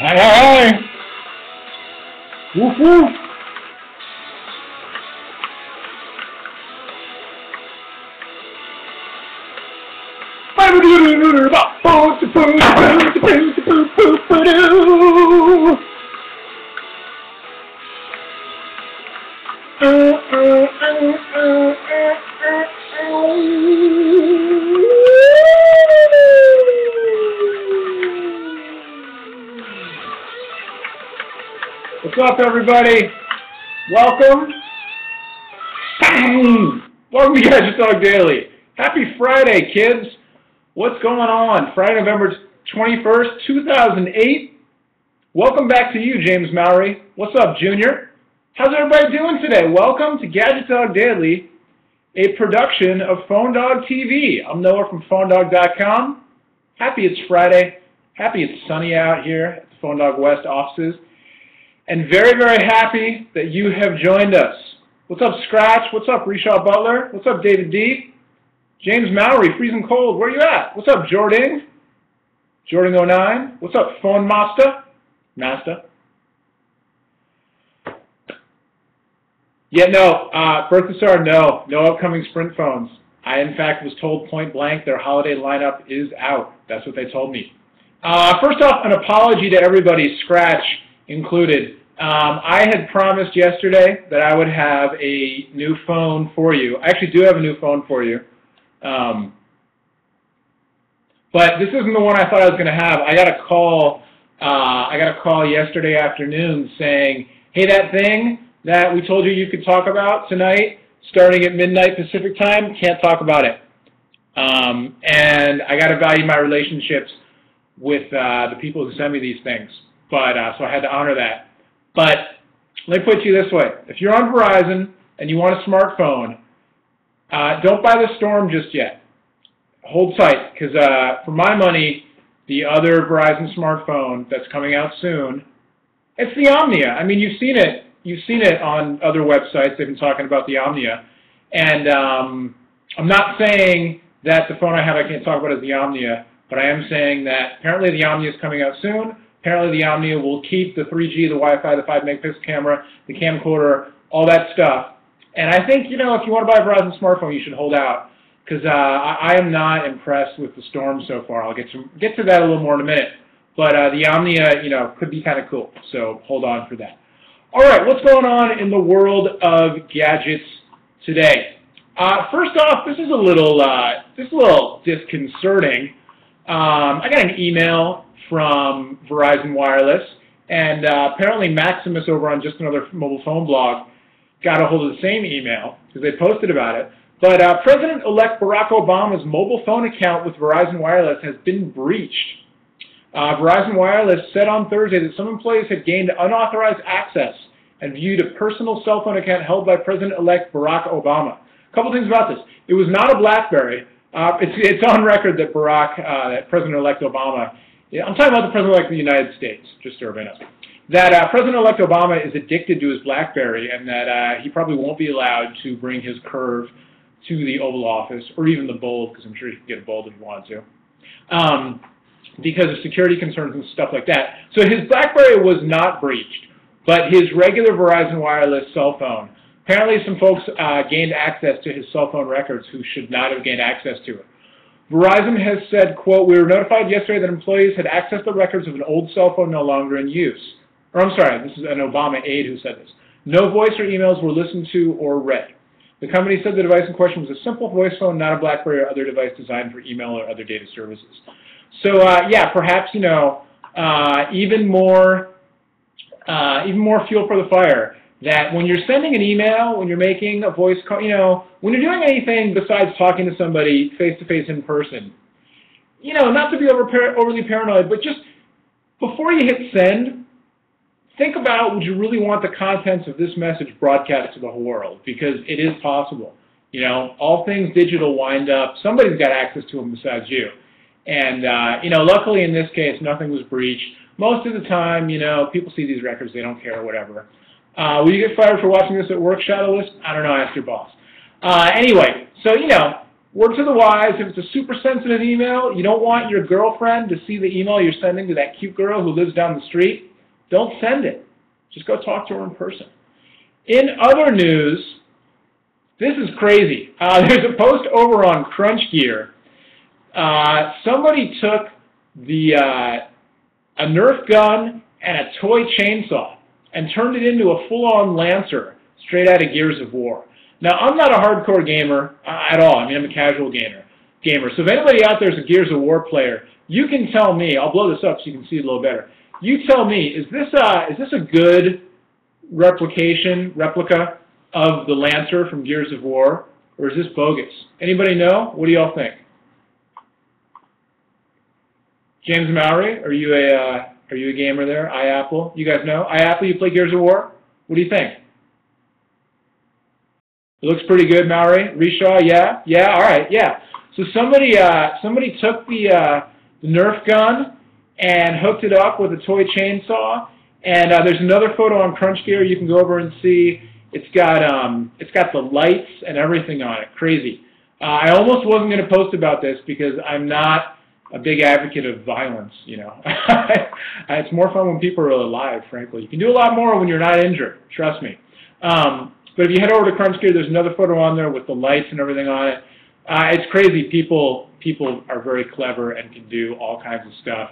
Aye, aye. Woof, woof. What's up, everybody? Welcome. Welcome to GadgetDog Daily. Happy Friday, kids. What's going on? Friday, November 21st, 2008. Welcome back to you, James Mowry. What's up, Junior? How's everybody doing today? Welcome to GadgetDog Daily, a production of PhoneDog TV. I'm Noah from PhoneDog.com. Happy it's Friday. Happy it's sunny out here at the PhoneDog West offices. And very, very happy that you have joined us. What's up, Scratch? What's up, Reshaw Butler? What's up, David D? James Mowry, freezing cold. Where you at? What's up, Jordan? Jordan09. What's up, Phone Master? Master. Yeah, no, Berthasar, no upcoming Sprint phones. I, in fact, was told point blank their holiday lineup is out. That's what they told me. First off, an apology to everybody, Scratch included. I had promised yesterday that I would have a new phone for you. I actually do have a new phone for you. But this isn't the one I thought I was going to have. I got a call yesterday afternoon saying, hey, that thing that we told you could talk about tonight, starting at midnight Pacific time, can't talk about it. And I got to value my relationships with the people who send me these things. But so I had to honor that. But let me put it to you this way. If you're on Verizon and you want a smartphone, don't buy the Storm just yet. Hold tight, because for my money, the other Verizon smartphone that's coming out soon, it's the Omnia. I mean, you've seen it. You've seen it on other websites. They've been talking about the Omnia. And I'm not saying that the phone I have I can't talk about is the Omnia, but I am saying that apparently the Omnia is coming out soon. Apparently the Omnia will keep the 3G, the Wi-Fi, the 5-megapixel camera, the camcorder, all that stuff. And I think, you know, if you want to buy a Verizon smartphone, you should hold out, because I am not impressed with the Storm so far. I'll get to that a little more in a minute. But the Omnia, you know, could be kind of cool, so hold on for that. All right, what's going on in the world of gadgets today? First off, this is a little disconcerting. I got an email from Verizon Wireless, and apparently Maximus over on Just Another Mobile Phone blog got a hold of the same email because they posted about it. But President-elect Barack Obama's mobile phone account with Verizon Wireless has been breached. Verizon Wireless said on Thursday that some employees had gained unauthorized access and viewed a personal cell phone account held by President-elect Barack Obama. A couple things about this. It was not a BlackBerry. It's on record that that President-elect Obama, I'm talking about the President-elect of the United States, just so everybody knows, that President-elect Obama is addicted to his BlackBerry, and that he probably won't be allowed to bring his Curve to the Oval Office, or even the Bold, because I'm sure he can get a Bold if he wants to, because of security concerns and stuff like that. So his BlackBerry was not breached, but his regular Verizon Wireless cell phone, apparently some folks gained access to his cell phone records who should not have gained access to it. Verizon has said, quote, we were notified yesterday that employees had accessed the records of an old cell phone no longer in use. Or I'm sorry, this is an Obama aide who said this. No voice or emails were listened to or read. The company said the device in question was a simple voice phone, not a BlackBerry or other device designed for email or other data services. So yeah, perhaps, you know, even more fuel for the fire. That when you're sending an email, when you're making a voice call, you know, when you're doing anything besides talking to somebody face-to-face in person, you know, not to be overly paranoid, but just before you hit send, think about, would you really want the contents of this message broadcast to the whole world? Because it is possible. You know, all things digital wind up, somebody's got access to them besides you. And, you know, luckily in this case, nothing was breached. Most of the time, you know, people see these records, they don't care or whatever. Will you get fired for watching this at work, Shadowlist? I don't know, ask your boss. Anyway, so, you know, word to the wise, if it's a super sensitive email, you don't want your girlfriend to see the email you're sending to that cute girl who lives down the street, don't send it. Just go talk to her in person. In other news, this is crazy. There's a post over on Crunch Gear. Somebody took a Nerf gun and a toy chainsaw and turned it into a full-on Lancer straight out of Gears of War. Now, I'm not a hardcore gamer at all. I mean, I'm a casual gamer. So if anybody out there is a Gears of War player, you can tell me. I'll blow this up so you can see it a little better. You tell me, is this a good replica of the Lancer from Gears of War, or is this bogus? Anybody know? What do y'all think? James Mowry, are you a gamer there? iApple, you guys know? iApple, you play Gears of War? What do you think? It looks pretty good, Mowry. Rishaw, yeah? Yeah, all right, yeah. So somebody took the Nerf gun and hooked it up with a toy chainsaw, and there's another photo on Crunch Gear you can go over and see. It's got the lights and everything on it. Crazy. I almost wasn't going to post about this because I'm not a big advocate of violence, you know. It's more fun when people are alive, frankly. You can do a lot more when you're not injured, trust me. But if you head over to Crunch Gear, there's another photo on there with the lights and everything on it. It's crazy. People are very clever and can do all kinds of stuff.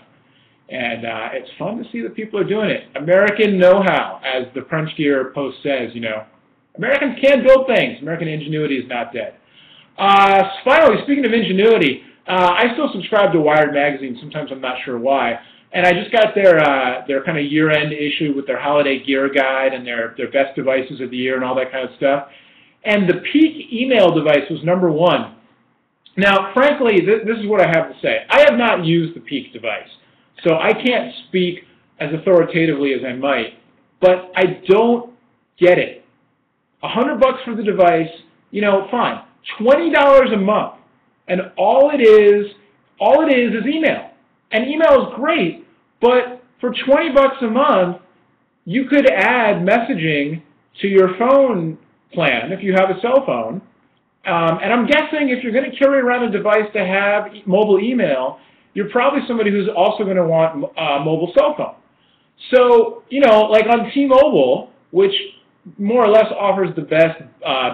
And it's fun to see that people are doing it. American know-how, as the Crunch Gear post says, you know. Americans can build things. American ingenuity is not dead. Finally, speaking of ingenuity, I still subscribe to Wired magazine. Sometimes I'm not sure why. And I just got their kind of year-end issue with their holiday gear guide and their best devices of the year and all that kind of stuff. And the Peak email device was #1. Now, frankly, this is what I have to say. I have not used the Peak device, so I can't speak as authoritatively as I might. But I don't get it. $100 for the device, you know, fine. $20 a month, and all it is email. And email is great, but for $20 a month, you could add messaging to your phone plan if you have a cell phone. And I'm guessing if you're going to carry around a device to have mobile email, you're probably somebody who's also going to want a mobile cell phone. So, you know, like on T-Mobile, which more or less offers the best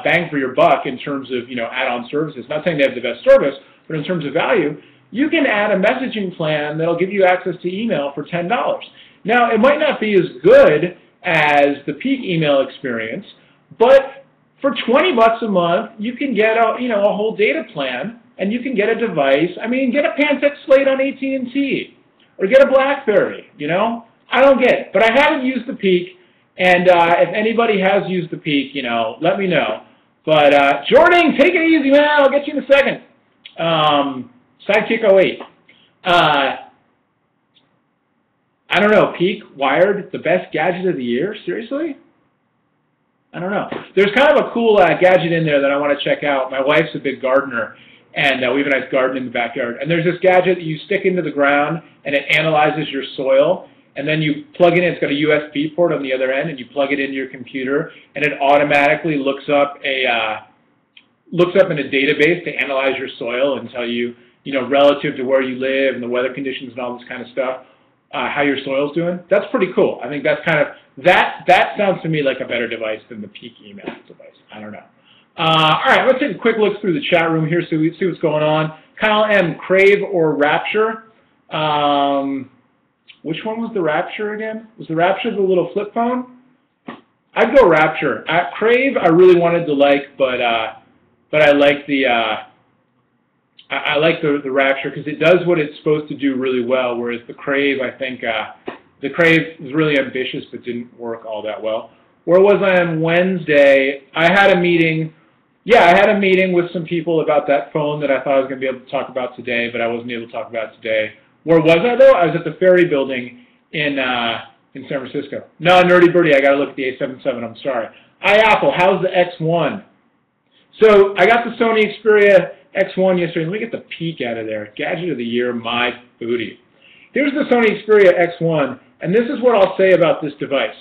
bang for your buck in terms of, you know, add-on services. Not saying they have the best service, but in terms of value, you can add a messaging plan that'll give you access to email for $10. Now, it might not be as good as the Peak email experience, but for $20 a month, you can get a whole data plan, and you can get a device. I mean, get a Pantech Slate on AT&T, or get a BlackBerry. You know, I don't get it, but I haven't used the Peak, and if anybody has used the Peak, you know, let me know. But Jordan, take it easy, man. I'll get you in a second. Sidekick 08. I don't know, Peak, Wired, the best gadget of the year? Seriously? I don't know. There's kind of a cool gadget in there that I want to check out. My wife's a big gardener, and we have a nice garden in the backyard. And there's this gadget that you stick into the ground, and it analyzes your soil. And then you plug it in. It's got a USB port on the other end, and you plug it into your computer, and it automatically looks up in a database to analyze your soil and tell you, you know, relative to where you live and the weather conditions and all this kind of stuff, how your soil's doing. That's pretty cool. I think that's kind of, that sounds to me like a better device than the Peak email device. I don't know. All right, let's take a quick look through the chat room here so we see what's going on. Kyle M., Crave or Rapture? Which one was the Rapture again? Was the Rapture the little flip phone? I'd go Rapture. Crave I really wanted to like, but I like the Rapture because it does what it's supposed to do really well, whereas the Crave, I think, the Crave was really ambitious but didn't work all that well. Where was I on Wednesday? I had a meeting. Yeah, I had a meeting with some people about that phone that I thought I was going to be able to talk about today, but I wasn't able to talk about it today. Where was I, though? I was at the Ferry Building in San Francisco. No, Nerdy Birdie, I got to look at the A77. I'm sorry. iApple, how's the X1? So I got the Sony Xperia X1 yesterday. Let me get the Peak out of there. Gadget of the year, my booty. Here's the Sony Xperia X1, and this is what I'll say about this device.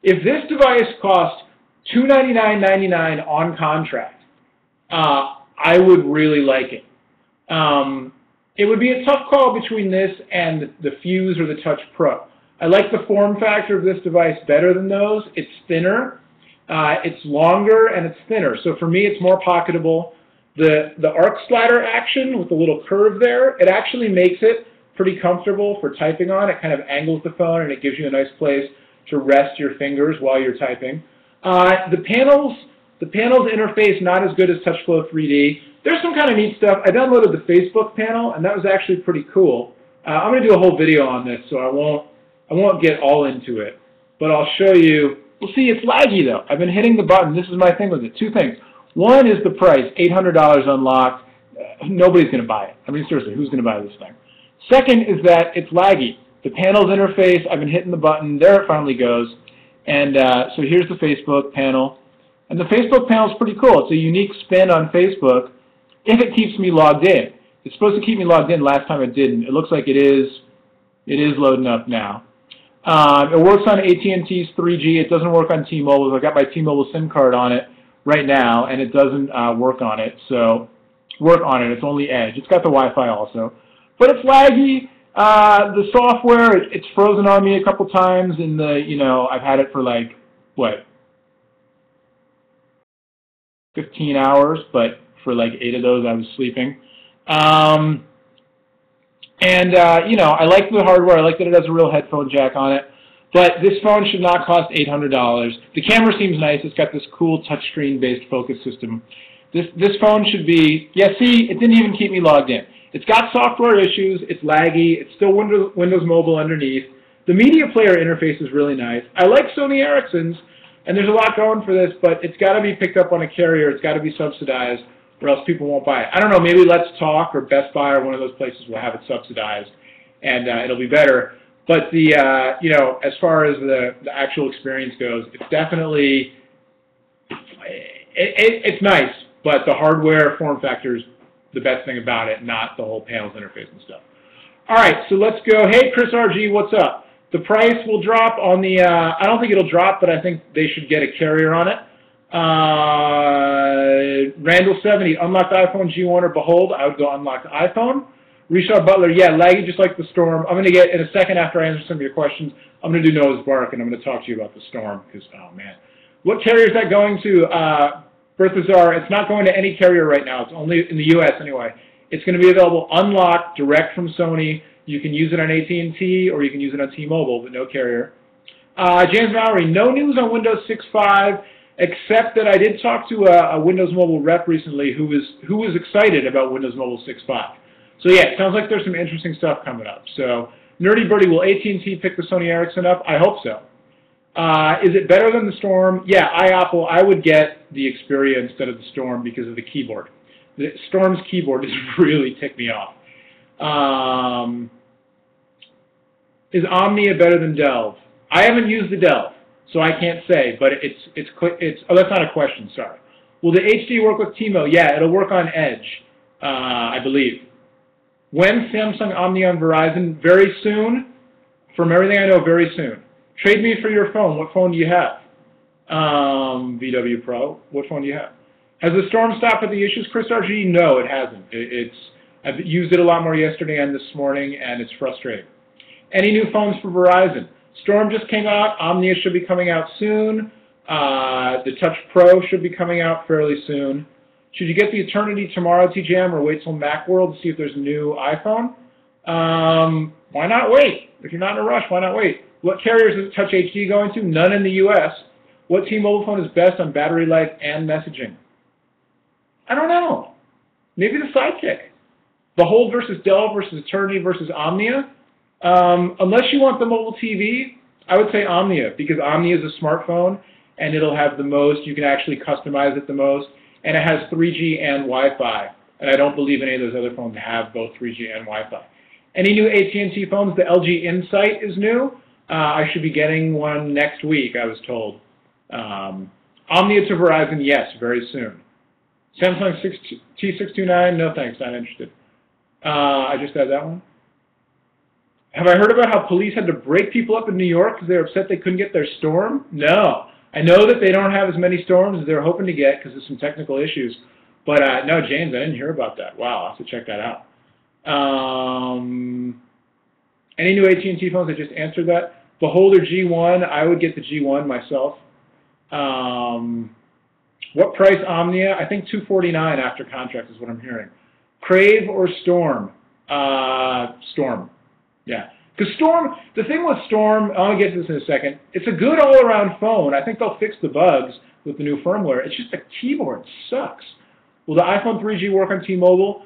If this device cost $299.99 on contract, I I would really like it. It would be a tough call between this and the Fuse or the Touch Pro. I like the form factor of this device better than those. It's thinner, it's longer, and it's thinner. So for me, it's more pocketable. The arc slider action with the little curve there, it actually makes it pretty comfortable for typing on. It kind of angles the phone, and it gives you a nice place to rest your fingers while you're typing. The panels interface not as good as TouchFlow 3D. There's some kind of neat stuff. I downloaded the Facebook panel, and that was actually pretty cool. I'm going to do a whole video on this, so I won't get all into it. But I'll show you. We'll see, it's laggy, though. I've been hitting the button. This is my thing with it. Two things. One is the price, $800 unlocked. Nobody's going to buy it. I mean, seriously, who's going to buy this thing? Second is that it's laggy. The panel's interface, I've been hitting the button. There it finally goes. And so here's the Facebook panel. And the Facebook panel is pretty cool. It's a unique spin on Facebook if it keeps me logged in. It's supposed to keep me logged in. Last time it didn't. It looks like it is loading up now. It works on AT&T's 3G. It doesn't work on T-Mobile. I got my T-Mobile SIM card on it right now, and it doesn't work on it. So it's only Edge. It's got the Wi-Fi also. But it's laggy. The software, it's frozen on me a couple times in the, I've had it for like, what, 15 hours, but for like 8 of those I was sleeping. I like the hardware. I like that it has a real headphone jack on it. But this phone should not cost $800. The camera seems nice. It's got this cool touchscreen-based focus system. This phone should be, see, it didn't even keep me logged in. It's got software issues. It's laggy. It's still Windows Mobile underneath. The media player interface is really nice. I like Sony Ericsson's, and there's a lot going for this, but it's got to be picked up on a carrier. It's got to be subsidized, or else people won't buy it. I don't know, maybe Let's Talk or Best Buy or one of those places will have it subsidized, and it'll be better. But as far as the actual experience goes, it's definitely, it's nice, but the hardware form factor is the best thing about it, not the whole panels interface and stuff. All right, so let's go. Hey, Chris RG, what's up? The price will drop on the, I don't think it'll drop, but I think they should get a carrier on it. Randall70, unlocked iPhone G1 or Behold. I would go unlocked iPhone. Richard Butler, yeah, laggy just like the Storm. I'm going to get, in a second after I answer some of your questions, I'm going to do Noah's Bark, and I'm going to talk to you about the Storm, because, oh, man. What carrier is that going to? Berthazar, it's not going to any carrier right now. It's only in the U.S. anyway. It's going to be available unlocked, direct from Sony. You can use it on AT&T or you can use it on T-Mobile, but no carrier. James Mallory, no news on Windows 6.5, except that I did talk to a Windows Mobile rep recently who was excited about Windows Mobile 6.5. So yeah, it sounds like there's some interesting stuff coming up. So Nerdy Birdie, will AT&T pick the Sony Ericsson up? I hope so. Is it better than the Storm? Yeah, Apple, I would get the Xperia instead of the Storm because of the keyboard. The Storm's keyboard has really ticked me off. Is Omnia better than Delve? I haven't used the Delve, so I can't say, but oh, that's not a question, sorry. Will the HD work with Timo? Yeah, it'll work on Edge, I believe. When Samsung Omnia on Verizon? Very soon. From everything I know, very soon. Trade me for your phone. What phone do you have? VW Pro. What phone do you have? Has the Storm stopped at the issues, Chris RG? No, it hasn't. I've used it a lot more yesterday and this morning, and it's frustrating. Any new phones for Verizon? Storm just came out. Omnia should be coming out soon. The Touch Pro should be coming out fairly soon. Should you get the Eternity tomorrow, TJM, or wait till Macworld to see if there's a new iPhone? Why not wait? If you're not in a rush, why not wait? What carriers is Touch HD going to? None in the U.S. What T-Mobile phone is best on battery life and messaging? I don't know. Maybe the Sidekick. Behold versus Delve versus Eternity versus Omnia. Unless you want the mobile TV, I would say Omnia, because Omnia is a smartphone, and it'll have the most. You can actually customize it the most, and it has 3G and Wi-Fi. And I don't believe any of those other phones have both 3G and Wi-Fi. Any new AT&T phones? The LG Insight is new. I should be getting one next week, I was told. Omnia to Verizon, yes, very soon. Samsung T629, no thanks, not interested. I just had that one. Have I heard about how police had to break people up in New York because they were upset they couldn't get their Storm? No. I know that they don't have as many Storms as they were hoping to get because of some technical issues. But no, James, I didn't hear about that. Wow, I'll have to check that out. Any new AT&T phones? I just answered that. Beholder G1, I would get the G1 myself. What price Omnia? I think $249 after contract is what I'm hearing. Crave or Storm? Storm. Yeah. Because Storm, the thing with Storm, I'll get to this in a second, it's a good all-around phone. I think they'll fix the bugs with the new firmware. It's just the keyboard sucks. Will the iPhone 3G work on T-Mobile?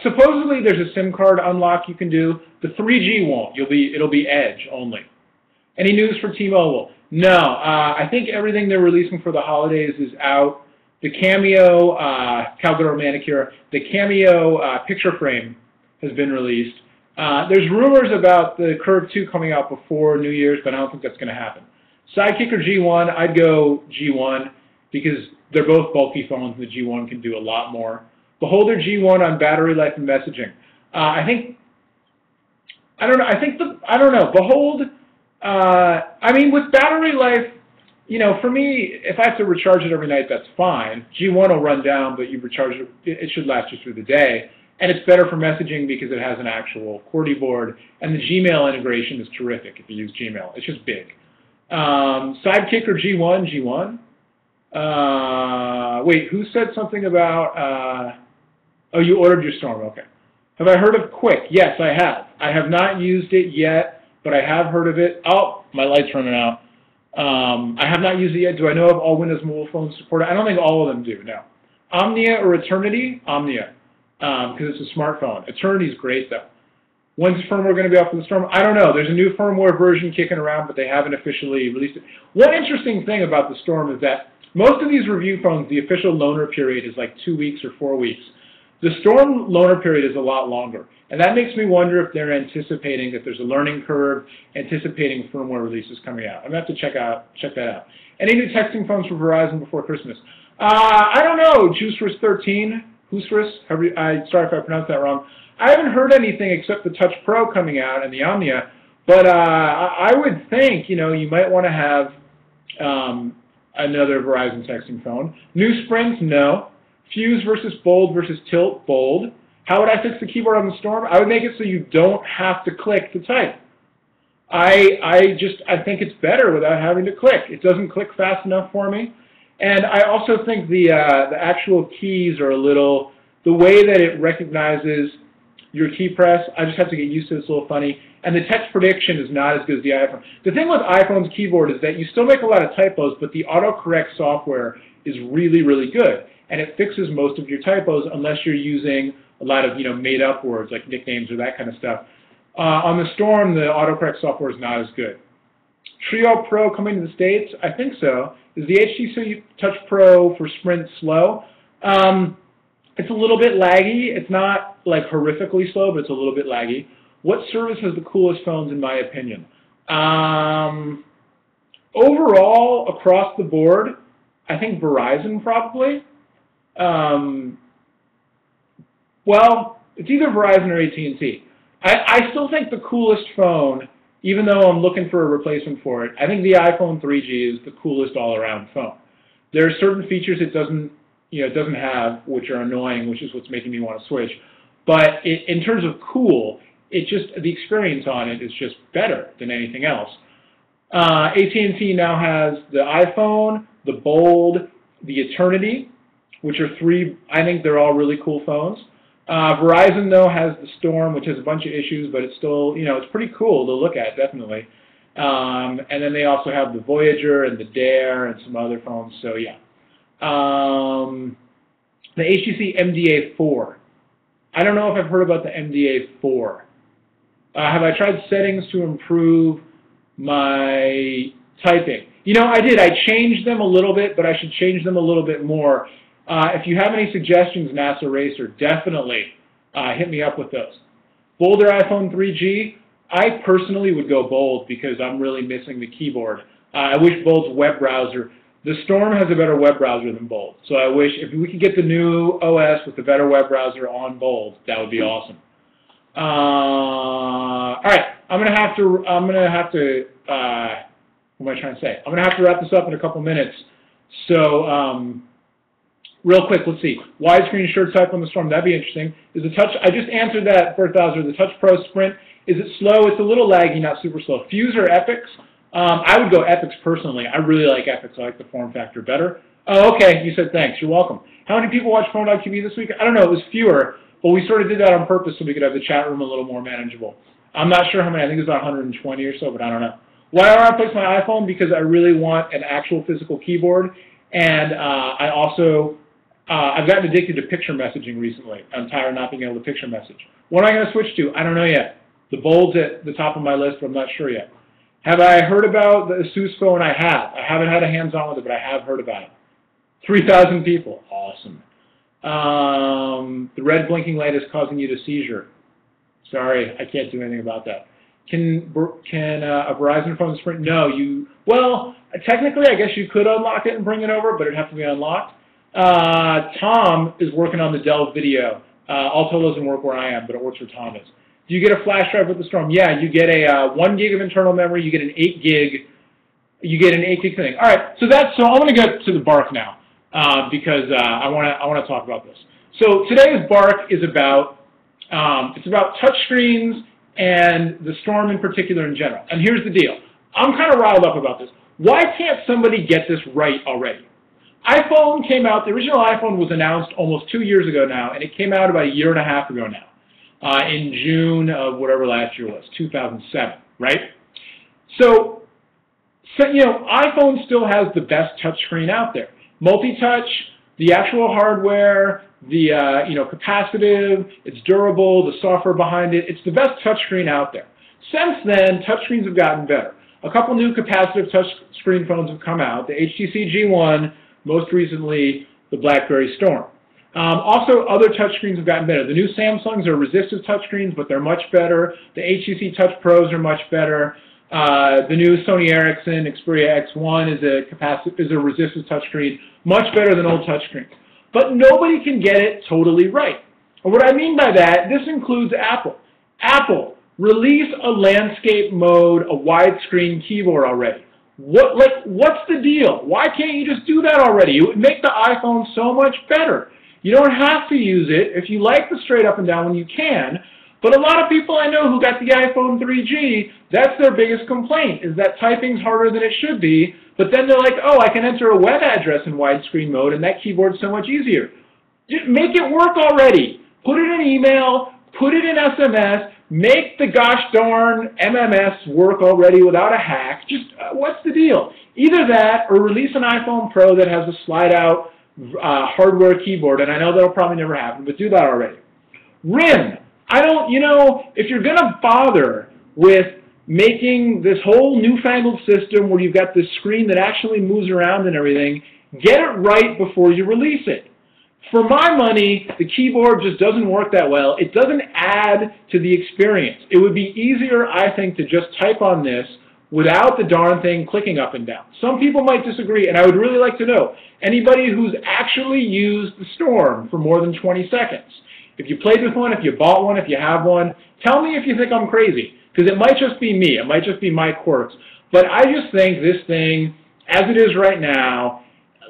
Supposedly there's a SIM card unlock you can do. The 3G won't. It'll be Edge only. Any news for T-Mobile? No. I think everything they're releasing for the holidays is out. The Cameo, Cowgirl Manicure, the Cameo picture frame has been released. There's rumors about the Curve 2 coming out before New Year's, but I don't think that's going to happen. Sidekick or G1? I'd go G1 because they're both bulky phones and the G1 can do a lot more. Beholder G1 on battery life and messaging. I don't know. Behold, I mean, with battery life, you know, for me, if I have to recharge it every night, that's fine. G1 will run down, but you recharge it, it should last you through the day. And it's better for messaging because it has an actual QWERTY board, and the Gmail integration is terrific if you use Gmail. It's just big. Sidekick or G1? G1? Wait, who said something about, oh, you ordered your Storm, okay. Have I heard of Quick? Yes, I have. I have not used it yet, but I have heard of it. Oh, my light's running out. I have not used it yet. Do I know if all Windows mobile phones support it? I don't think all of them do, no. Omnia or Eternity? Omnia, because it's a smartphone. Eternity's great, though. When's the firmware going to be out for the Storm? I don't know. There's a new firmware version kicking around, but they haven't officially released it. One interesting thing about the Storm is that most of these review phones, the official loaner period is like 2 weeks or 4 weeks. The Storm loaner period is a lot longer, and that makes me wonder if they're anticipating that there's a learning curve, anticipating firmware releases coming out. I'm going to have to check that out. Any new texting phones for Verizon before Christmas? I don't know. Juicerus 13, Husris, sorry if I pronounced that wrong. I haven't heard anything except the Touch Pro coming out and the Omnia, but I would think, you know, you might want to have another Verizon texting phone. New Sprint, no. Fuse versus Bold versus Tilt, Bold. How would I fix the keyboard on the Storm? I would make it so you don't have to click to type. I think it's better without having to click. It doesn't click fast enough for me. And I also think the actual keys are a little, the way that it recognizes your key press, I just have to get used to it. It's a little funny. And the text prediction is not as good as the iPhone. The thing with iPhone's keyboard is that you still make a lot of typos, but the autocorrect software is really, really good. And it fixes most of your typos unless you're using a lot of, you know, made-up words like nicknames or that kind of stuff. On the Storm, the autocorrect software is not as good. Trio Pro coming to the States? I think so. Is the HTC Touch Pro for Sprint slow? It's a little bit laggy. It's not, like, horrifically slow, but it's a little bit laggy. What service has the coolest phones, in my opinion? Overall, across the board, I think Verizon probably. Well, it's either Verizon or AT&T. I still think the coolest phone, even though I'm looking for a replacement for it, I think the iPhone 3G is the coolest all-around phone. There are certain features it doesn't have, which are annoying, which is what's making me want to switch. But in terms of cool, the experience on it is just better than anything else. AT&T now has the iPhone, the Bold, the Eternity, which are three, I think they're all really cool phones. Verizon, though, has the Storm, which has a bunch of issues, but it's still, you know, it's pretty cool to look at, definitely. And then they also have the Voyager and the Dare and some other phones, so yeah. The HTC MDA4. I don't know if I've heard about the MDA4. Have I tried settings to improve my typing? You know, I did. I changed them a little bit, but I should change them a little bit more. If you have any suggestions, NASA Racer, definitely hit me up with those. Bolder iPhone 3G, I personally would go Bold because I'm really missing the keyboard. I wish Bold's web browser, the Storm has a better web browser than Bold. So I wish if we could get the new OS with the better web browser on Bold, that would be awesome. All right, I'm gonna have to, what am I trying to say? I'm gonna have to wrap this up in a couple minutes. So, Real quick, let's see. Widescreen sure type on the Storm. That'd be interesting. Is the touch? I just answered that, Berthauser. The Touch Pro Sprint. Is it slow? It's a little laggy, not super slow. Fuse or Epics? I would go Epics personally. I really like Epics. I like the form factor better. Oh, okay. You said thanks. You're welcome. How many people watched Phone.tv this week? I don't know. It was fewer, but we sort of did that on purpose so we could have the chat room a little more manageable. I'm not sure how many. I think it was about 120 or so, but I don't know. Why do I replace my iPhone? Because I really want an actual physical keyboard, and I also I've gotten addicted to picture messaging recently. I'm tired of not being able to picture message. What am I going to switch to? I don't know yet. The Bold's at the top of my list, but I'm not sure yet. Have I heard about the Asus phone? I have. I haven't had a hands-on with it, but I have heard about it. 3,000 people. Awesome. The red blinking light is causing you to seizure. Sorry, I can't do anything about that. Can a Verizon phone Sprint? No, well, technically, I guess you could unlock it and bring it over, but it'd have to be unlocked. Tom is working on the Dell Video. Alto doesn't work where I am, but it works where Tom is. Do you get a flash drive with the Storm? Yeah, you get a 1 gig of internal memory. You get an 8 gig. You get an 8 gig thing. All right, so I'm going to get to the Bark now because I want to talk about this. So today's Bark is about it's about touchscreens and the Storm in particular in general. And here's the deal. I'm kind of riled up about this. Why can't somebody get this right already? iPhone came out, the original iPhone was announced almost 2 years ago now, and it came out about 1.5 years ago now, in June of whatever last year was, 2007, right? So iPhone still has the best touchscreen out there. Multi-touch, the actual hardware, the capacitive, it's durable, the software behind it, it's the best touchscreen out there. Since then, touchscreens have gotten better. A couple new capacitive touchscreen phones have come out, the HTC G1, most recently the BlackBerry Storm. Also, other touchscreens have gotten better. The new Samsungs are resistive touchscreens, but they're much better. The HTC Touch Pros are much better. The new Sony Ericsson Xperia X1 is a resistive touchscreen, much better than old touchscreens. But nobody can get it totally right. And what I mean by that, this includes Apple. Apple, release a landscape mode, a widescreen keyboard already. What's the deal? Why can't you just do that already? It would make the iPhone so much better. You don't have to use it. If you like the straight up and down one, you can. But a lot of people I know who got the iPhone 3G, that's their biggest complaint, is that typing's harder than it should be. But then they're like, oh, I can enter a web address in widescreen mode, and that keyboard's so much easier. Just make it work already. Put it in email, put it in SMS, make the gosh darn MMS work already without a hack. Just, what's the deal? Either that, or release an iPhone Pro that has a slide-out hardware keyboard, and I know that'll probably never happen, but do that already. RIM. If you're going to bother with making this whole newfangled system where you've got this screen that actually moves around and everything, get it right before you release it. For my money, the keyboard just doesn't work that well. It doesn't add to the experience. It would be easier, I think, to just type on this without the darn thing clicking up and down. Some people might disagree, and I would really like to know, anybody who's actually used the Storm for more than 20 seconds. If you played with one, if you bought one, if you have one, tell me if you think I'm crazy, because it might just be me. It might just be my quirks. But I just think this thing, as it is right now,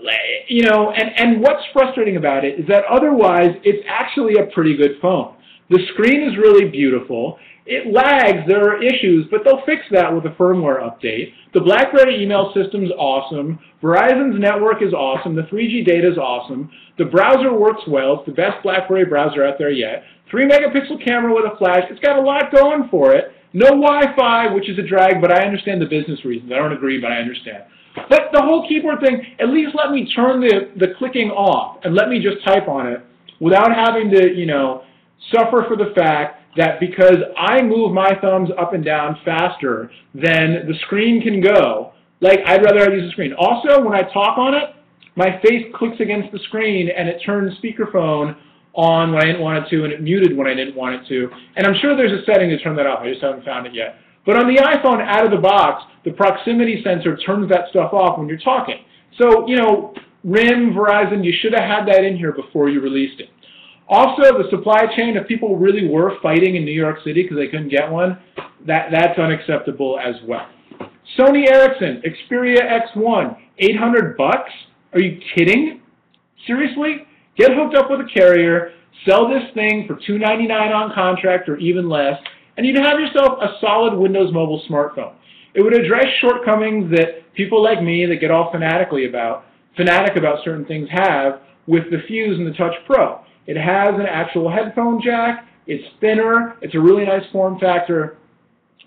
and what's frustrating about it is that otherwise it's actually a pretty good phone. The screen is really beautiful. It lags, there are issues, but they'll fix that with a firmware update. The BlackBerry email system's awesome. Verizon's network is awesome. The 3G data is awesome. The browser works well. It's the best BlackBerry browser out there yet. 3-megapixel camera with a flash. It's got a lot going for it. No Wi-Fi, which is a drag, but I understand the business reasons. I don't agree, but I understand. But the whole keyboard thing, at least let me turn the clicking off and let me just type on it without having to, suffer for the fact that because I move my thumbs up and down faster than the screen can go, I'd rather use the screen. Also, when I talk on it, my face clicks against the screen and it turns speakerphone on when I didn't want it to and it muted when I didn't want it to. And I'm sure there's a setting to turn that off. I just haven't found it yet. But on the iPhone, out of the box, the proximity sensor turns that stuff off when you're talking. So, RIM, Verizon, you should have had that in here before you released it. Also, the supply chain, if people really were fighting in New York City because they couldn't get one, that's unacceptable as well. Sony Ericsson, Xperia X1, $800? Are you kidding? Seriously, get hooked up with a carrier, sell this thing for $2.99 on contract or even less, and you'd have yourself a solid Windows Mobile smartphone. It would address shortcomings that people like me that get all fanatic about certain things have with the Fuse and the Touch Pro. It has an actual headphone jack, it's thinner, it's a really nice form factor,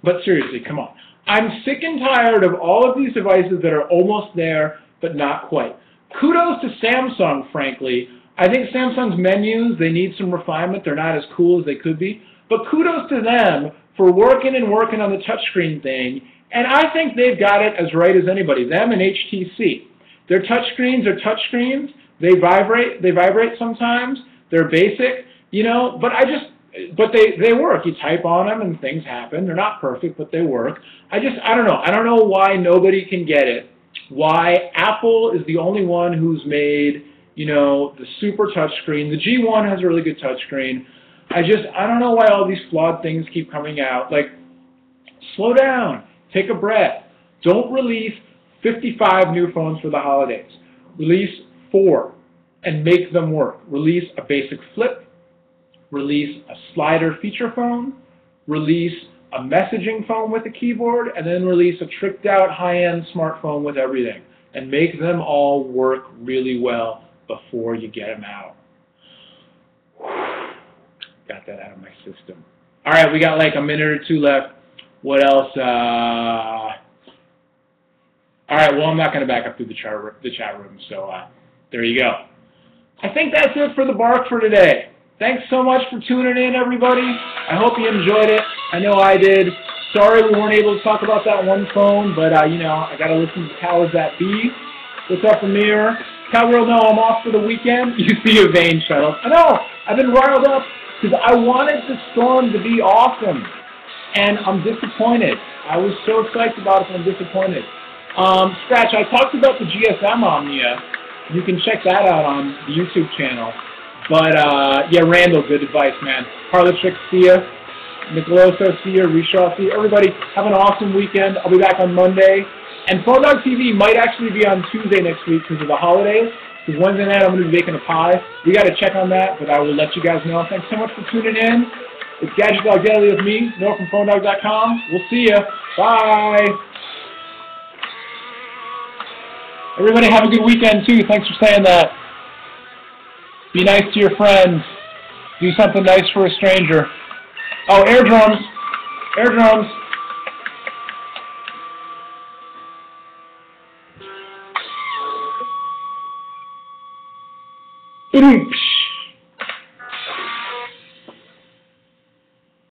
but seriously, come on. I'm sick and tired of all of these devices that are almost there, but not quite. Kudos to Samsung, frankly. I think Samsung's menus, they need some refinement. They're not as cool as they could be. But kudos to them for working on the touchscreen thing. And I think they've got it as right as anybody, them and HTC. Their touchscreens are touchscreens. They vibrate sometimes. They're basic, you know, but they work. You type on them and things happen. They're not perfect, but they work. I don't know. I don't know why nobody can get it. Why Apple is the only one who's made, you know, the super touchscreen. The G1 has a really good touchscreen. I don't know why all these flawed things keep coming out. Like, slow down. Take a breath. Don't release 55 new phones for the holidays. Release 4 and make them work. Release a basic flip. Release a slider feature phone. Release a messaging phone with a keyboard, and then release a tricked-out high-end smartphone with everything. And make them all work really well before you get them out. Got that out of my system. All right, we got like a minute or two left. What else? All right, well, I'm not going to back up through the chat room, so there you go. I think that's it for the Bark for today. Thanks so much for tuning in, everybody. I hope you enjoyed it. I know I did. Sorry we weren't able to talk about that one phone, but, you know, I got to listen to Powers That Be. What's up, Amir? Cowgirl, no, I'm off for the weekend. You see a vein shuttle. I know. I've been riled up because I wanted the storm to be awesome, and I'm disappointed. I was so psyched about it, and I'm disappointed. Scratch, I talked about the GSM Omnia. You can check that out on the YouTube channel. But, yeah, Randall, good advice, man. Harlechik, see ya. Nicoloso, see ya. Rishaw, see ya. Everybody, have an awesome weekend. I'll be back on Monday. And Phone Dog TV might actually be on Tuesday next week because of the holidays. Because Wednesday night I'm going to be baking a pie. We got to check on that, but I will let you guys know. Thanks so much for tuning in. It's GadgetDog Daily with me, Noah from PhoneDog.com. We'll see ya. Bye. Everybody have a good weekend, too. Thanks for saying that. Be nice to your friends. Do something nice for a stranger. Oh, air drums. Air drums. Oops.